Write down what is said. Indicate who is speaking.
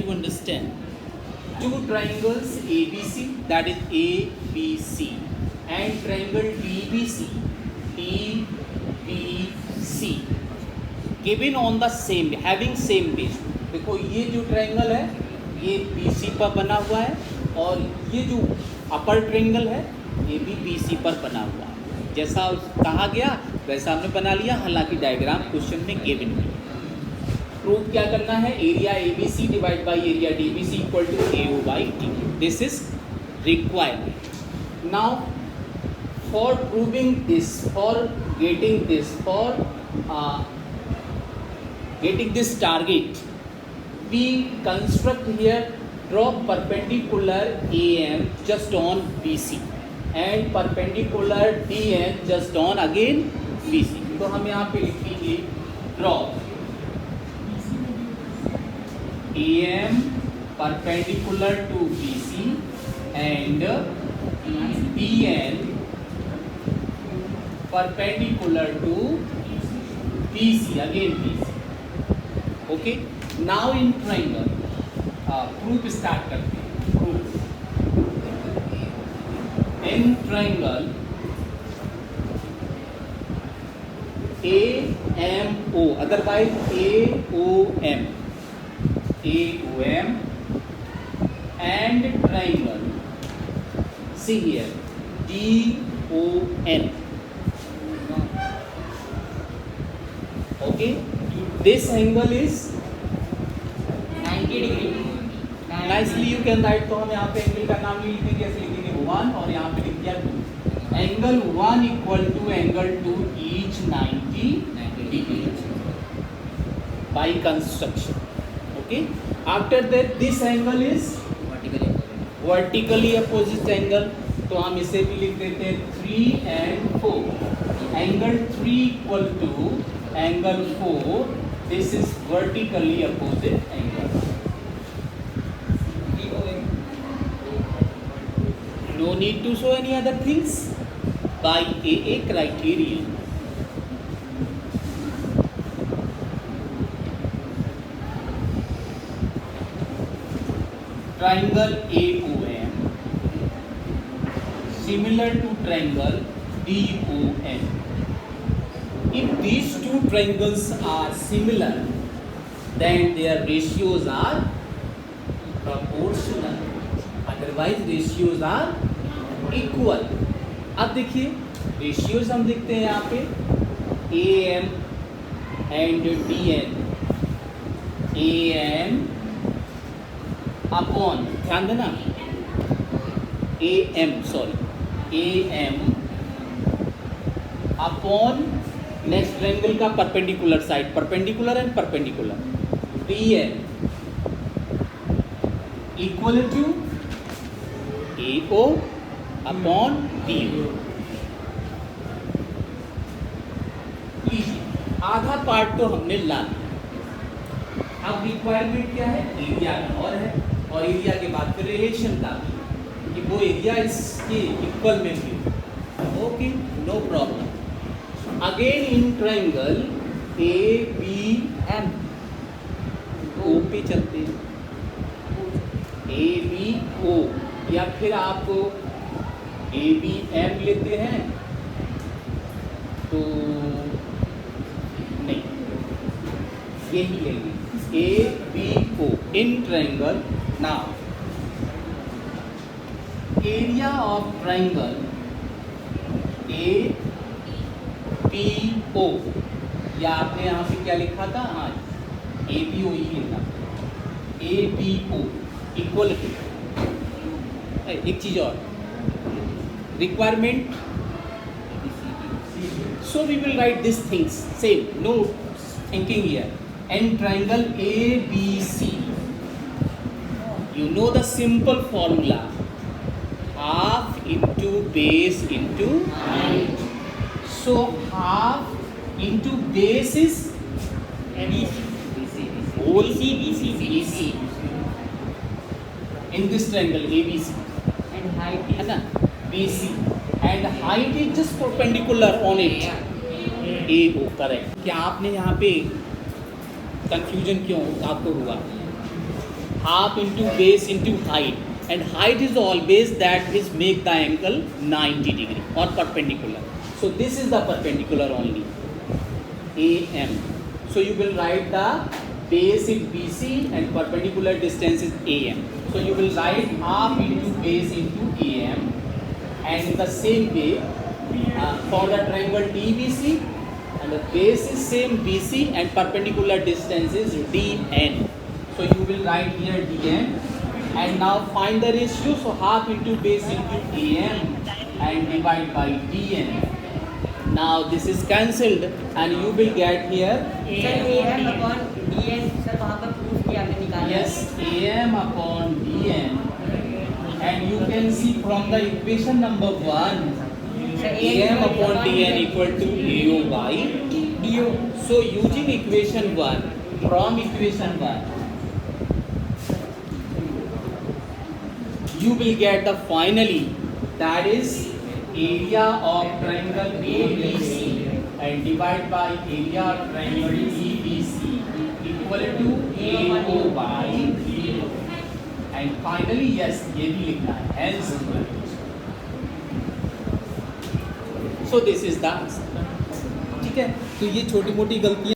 Speaker 1: to understand. Two triangles ABC, that is ABC, and triangle TBC, given on the same, having same base. देखो ये जो triangle है ये BC पर बना हुआ है और ये जो अपर ट्रायंगल है ये भी BC पर बना हुआ है। जैसा कहा गया वैसा हमने बना लिया, हालांकि डायग्राम क्वेश्चन में गिवन है। प्रूव क्या करना है, area ABC divide by area DBC equal to AO by D। This is requirement. Now for proving this, for getting this, for getting this target, we construct here, draw perpendicular AM just on BC and perpendicular DN just on again BC। तो हम यहाँ पे लिखेंगे draw AM perpendicular to BC and DN perpendicular to BC, again BC। Okay, now in triangle proof start करते हैं। Proof in triangle AMO, otherwise AOM and triangle see here DON। Okay, this angle is 90 degree। Nicely you can write. तो हम यहाँ पे angle का नाम नहीं लिखेंगे, ऐसे लिखेंगे 1 और यहाँ पे लिख दिया 2। Angle 1 equal to angle 2 each 90 degree by construction. Okay, after that this angle is vertically opposite angle, तो हम इसे भी लिख देते हैं 3 and 4। Angle 3 equal to angle 4, this is vertically opposite angle। No need to show any other things by AA criterion। Triangle AOM similar to triangle DON। If these two triangles are similar, then their ratios are proportional, otherwise ratios are equal। अब देखिए ratios हम देखते हैं यहाँ पे AM and DN, AM upon, ध्यान देना, AM upon next triangle का perpendicular side, perpendicular and perpendicular, DN equal to AO upon DO। लीजिए आधा पार्ट तो हमने ला लिया। अब रिक्वायरमेंट क्या है, एरिया का और है, और एरिया के बाद फिर रिलेशन का कि वो एरिया इसके इक्वल में भी। Okay, no problem. Again in triangle ABM, O पे चलते हैं, ABO या फिर आप ABM लेते हैं तो नहीं, यही लेंगे ABO in triangle. Now area of triangle APO, या आपने यहाँ पे क्या लिखा था, हाँ APO ही लिखा, APO इक्वल टू, एक चीज और requirement, so we will write this things same, no thinking here. And triangle ABC, you know the simple formula, half into base into height। So half into base is whole BC in this triangle ABC,
Speaker 2: and height is
Speaker 1: BC, and height is just perpendicular on it, AO। Correct. क्या आपने यहाँ पे confusion क्यों आपको हुआ? half into base into height, and height is always that is make the angle 90 degree or perpendicular. So this is the perpendicular only, AM. So you will write the base is BC and perpendicular distance is AM. So you will write half into base into AM, and in the same way for the triangle DBC, and the base is same BC and perpendicular distance is DN. So you will write here DN, and now find the ratio. So half into base into AM and divide by DN. Now this is cancelled and you will get here
Speaker 2: AM upon DN. Sir वहाँ पर proof किया हमने निकाला.
Speaker 1: yes AM upon DN, and you can see from the equation number 1 AM upon DN equal to AO by DO. So using equation 1, from equation 1 you will get the finally, that is area of triangle ABC and divide by area of triangle EBC equal to AO by DO. And finally yes, ये भी लिखना है hence. So this is the answer. ठीक है, तो ये छोटी मोटी गलतियाँ